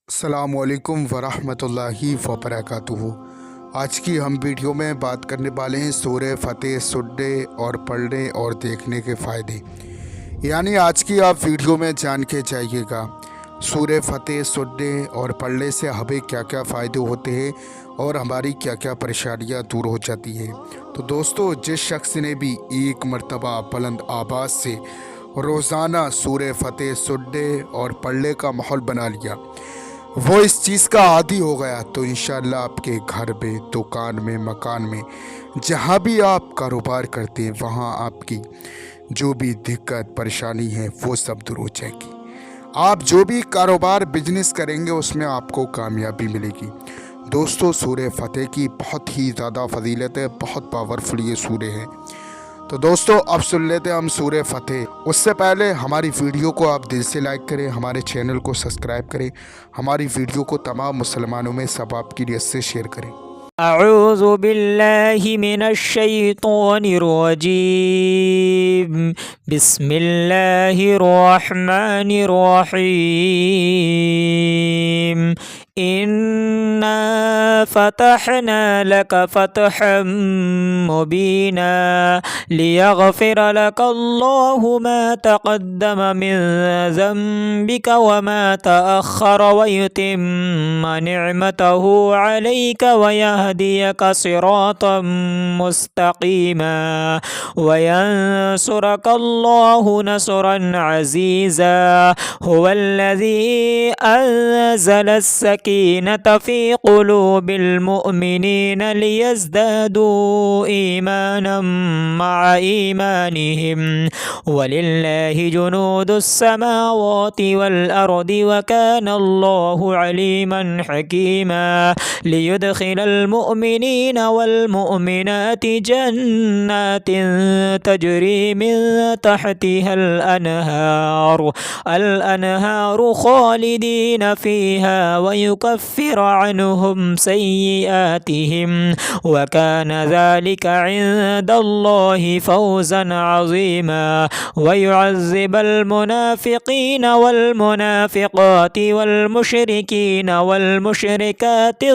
अस्सलामुअलैकुम वरहमतुल्लाहि वबरकातुहू। आज की हम वीडियो में बात करने वाले हैं सूरह फतेह सुनने और पढ़ने और देखने के फ़ायदे। यानी आज की आप वीडियो में जान के जाइएगा सूरह फतेह सुनने और पढ़ने से हमें क्या क्या फ़ायदे होते हैं और हमारी क्या क्या परेशानियां दूर हो जाती हैं। तो दोस्तों, जिस शख्स ने भी एक मर्तबा बुलंद आवाज़ से रोज़ाना सूरह फतेह सुनने और पढ़ने का माहौल बना लिया, वो इस चीज़ का आदी हो गया, तो इंशाअल्लाह आपके घर में, दुकान में, मकान में, जहाँ भी आप कारोबार करते हैं, वहाँ आपकी जो भी दिक्कत परेशानी है वो सब दूर हो जाएगी। आप जो भी कारोबार बिजनेस करेंगे उसमें आपको कामयाबी मिलेगी। दोस्तों, सूरह फतेह की बहुत ही ज़्यादा फजीलत है, बहुत पावरफुल ये सूरह है। तो दोस्तों, अब सुन लेते हैं हम सूरह फतेह। उससे पहले हमारी वीडियो को आप दिल से लाइक करें, हमारे चैनल को सब्सक्राइब करें, हमारी वीडियो को तमाम मुसलमानों में सब आपकी नियत से शेयर करें। अऊज़ु बिल्लाहि मिनश्शैतानिर रजीम। बिस्मिल्लाहिर रहमानिर रहीम। इन्ना फ़तहना लक फ़तहम मुबीना लियग़फ़िर लक अल्लाहु मा तक़द्दम मिन ज़ंबिक व मा तअख़्ख़र व युतिम्म निअमतहु अलैक व यहदियक सिरातम मुस्तक़ीमा व यंसुरक अल्लाहु नस्रन अज़ीज़ा हुवल्लज़ी अंज़ल अस्सकीनत फ़ी क़ुलूबिल मुअमिनीन लियज़दादू ईमानम मअ ईमानिहिम वलिल्लाहि जुनूदुस समावाति वल अर्दि व काना अल्लाहु अलीमन हकीमा लियुदखिलल मुअमिनीन वल मुअमिनाति जन्नातिन तजरी मिन तहतिहल अनहार खालिदीन फ़ीहा व युकफ्फिर अन्हुम सय्यिआतिहिम व काना ज़ालिका इंदल्लाहि फ़ौज़न अज़ीमा व युअज़्ज़िबल मुनाफ़िक़ीन वल मुनाफ़िक़ाति वल मुशरिकीन वल मुशरिकाति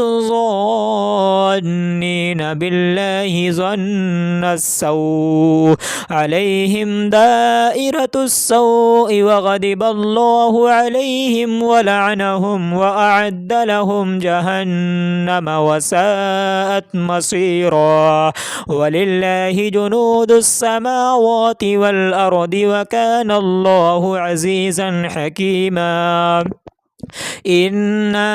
ज़ान्नीन बिल्लाहि ज़न्नस्सौअ अलैहिम दाइरतुस्सौअ व ग़दिबल्लाहु अलैहिम व लअनहुम व अअद्द लहुम जहन्नम व साअत मसीरा वलिल्लाहि जुनूदुस समावाति वल अर्दि व काना अल्लाहु अज़ीज़न हकीमा। इन्ना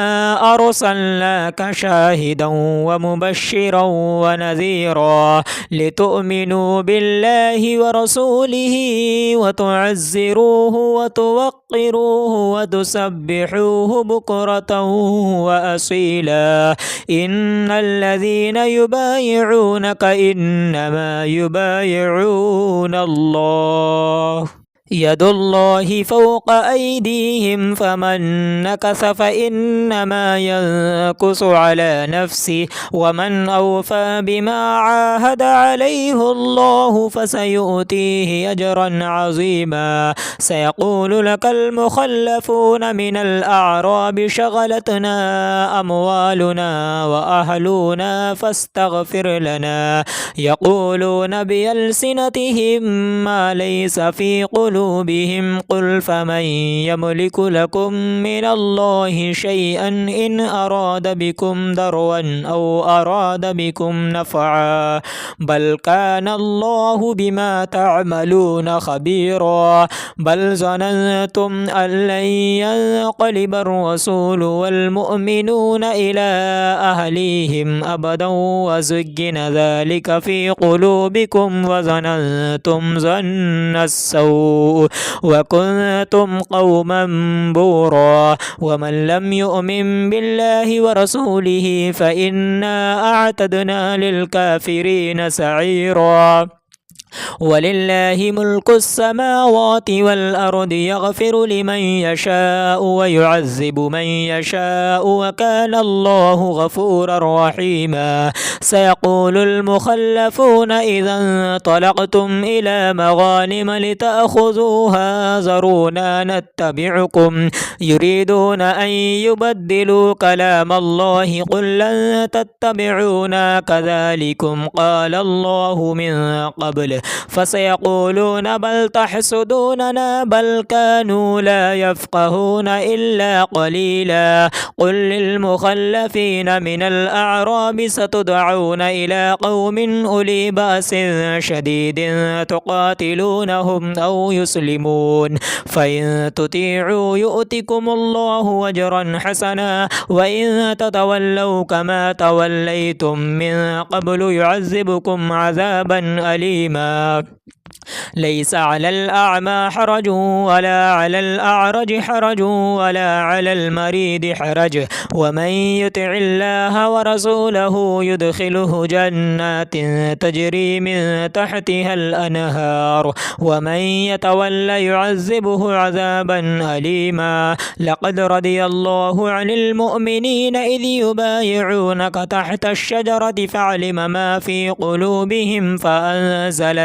अरसलनाक शाहिदन व मुबश्शिरन व नज़ीरा लितुअमिनू बिल्लाहि व रसूलिहि व तुअज़्ज़िरूहु व तुवक़्क़िरूहु व तुसब्बिहूहु बुक्रतन व असीला। इन्नल्लज़ीना युबायिऊनक इन्नमा युबायिऊना अल्लाह यदुल्लाहि फ़ौक़ ऐदीहिम फ़मन नकस फ़इन्नमा यनकुसु अला नफ़्सिहि वमन औफ़ा बिमा आहद अलैहिल्लाहु फ़सयुअतीहि अजरन अज़ीमा। सयक़ूलु लकल मुख़ल्लफ़ून मिनल अअराबि शग़लतना अमवालुना व अहलुना फ़स्तग़फ़िर लना यक़ूलून बिअल्सिनतिहिम मा लैस फ़ी क़ुलूबिहिम क़ुल फ़मन यमलिकु लकुम मिनल्लाहि शैअन इन अराद बिकुम दरवन औ अराद बिकुम नफ़अ बल काना अल्लाहु बिमा तअमलून ख़बीरा। बल ज़ननतुम अन लन यन्क़लिबर रसूलु वल मुअमिनून इला अहलिहिम अबदन व ज़ुय्यिन ज़ालिका फ़ी क़ुलूबिकुम व ज़ननतुम ज़न्नस्सौअ व कुन्तुम क़ौमन बूरा वमन लम युअमिन बिल्लाहि व रसूलिहि फ़इन्ना अअतदना लिलकाफ़िरीन सईरा। ولله ملك السماوات والأرض يغفر لمن يشاء ويعذب من يشاء وكان الله غفورا رحيما. سيقول المخلفون إذا انطلقتم إلى مغانم لتأخذوها ذرونا نتبعكم يريدون أن يبدلوا كلام الله قل لن تتبعونا كذلكم قال الله من قبل فسيقولون بل تحسدوننا بل كانوا لا يفقهون إلا قليلا. قل للمخلفين من الأعراب ستدعون إلى قوم أولي بأس شديد تقاتلونهم أو يسلمون فإن تطيعوا يؤتكم الله أجرا حسنا وإن تتولوا كما توليتم من قبل يعذبكم عذابا أليما. ليس على الأعمى حرج ولا على الأعرج حرج ولا على المريض حرج ومن يطع الله ورسوله يدخله جنات تجري من تحتها الأنهار ومن يتولى يعذبه عذابا أليما. لقد رضي الله عن المؤمنين إذ يبايعونك تحت الشجرة فعلم ما في قلوبهم فأنزل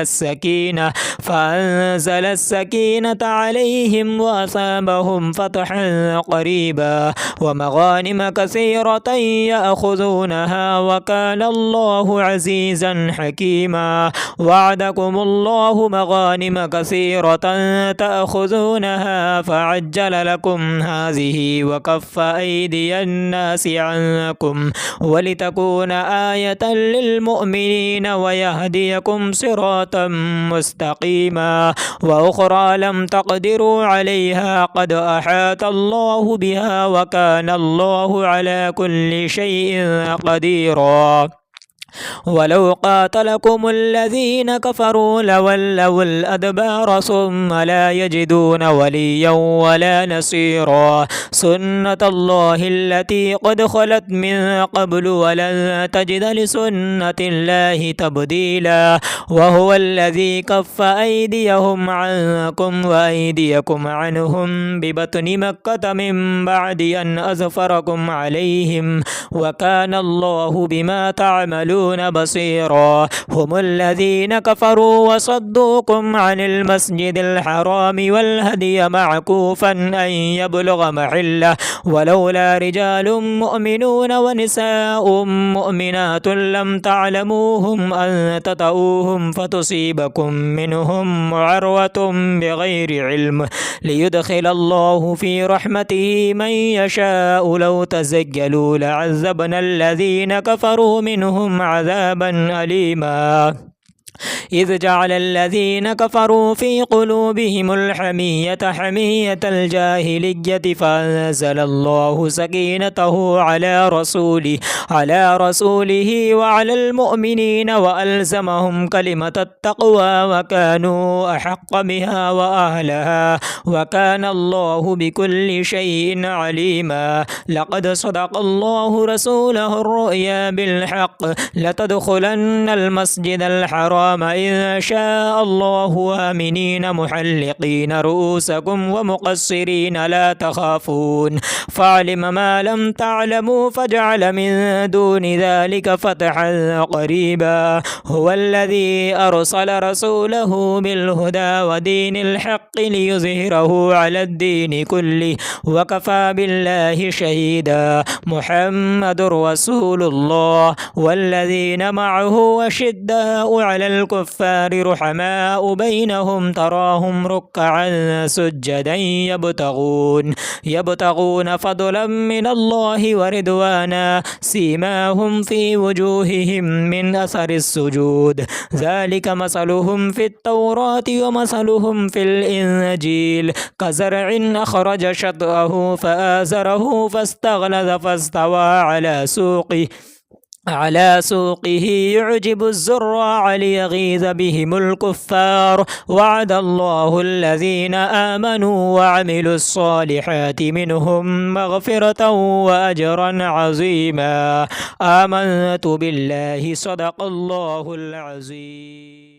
السكينة عليهم وأصابهم فتحا قريبا ومغانم كثيرة يأخذونها وكان الله عزيزا حكيما. وعدكم الله مغانم كثيرة تأخذونها فعجل لكم هذه وكف أيدي الناس عنكم ولتكون آية للمؤمنين ويهديكم صراطا مستقيما. وأخرى لم تقدروا عليها قد أحاط الله بها وكان الله على كل شيء قديرا. ولو قاتلكم الذين كفروا لولوا الأدبار ثم لا يجدون وليا ولا نصيرا. سنة الله التي قد خلت من قبل ولن تجد لسنة الله تبديلا. وهو الذي كف أيديهم عنكم وأيديكم عنهم ببطن مكة من بعد أن أظفركم عليهم وكان الله بما تعملون بصيرا. هم الذين كفروا وصدوكم عن المسجد الحرام والهدي معكوفا أن يبلغ محله ولولا رجال مؤمنون ونساء مؤمنات لم تعلموهم أن تطؤوهم فتصيبكم منهم معرة بغير علم ليدخل الله في رحمته من يشاء. لو تزيلوا لعذبنا الذين كفروا منهم عذابا أليما. إذ جعل الذين كفروا في قلوبهم الحمية حمية الجاهلية فأنزل الله سكينته على رسوله وعلى المؤمنين وألزمهم كلمة التقوى وكانوا أحق بها وأهلها وكان الله بكل شيء عليما. لقد صدق الله رسوله الرؤيا بالحق لتدخلن المسجد الحرام إن شاء الله آمنين محلقين رؤوسكم ومقصرين لا تخافون فعلم ما لم تعلموا فجعل من دون ذلك فتحا قريبا. هو الذي أرسل رسوله بالهدى ودين الحق ليظهره على الدين كله وكفى بالله شهيدا. محمد رسول الله والذين معه أشداء على الكفار رحماء بينهم تراهم ركعا سجدا يبتغون فضلا من الله ورضوانا سيماهم في وجوههم من أثر السجود ذلك مثلهم في التوراة ومثلهم في الإنجيل كزرع أخرج شطأه فآزره فاستغلظ فاستوى على سوقه يعجب الزراع ليغيظ بهم الكفار. وعد الله الذين آمنوا وعملوا الصالحات منهم مغفرة وأجرا عظيما. آمنت بالله صدق الله العظيم.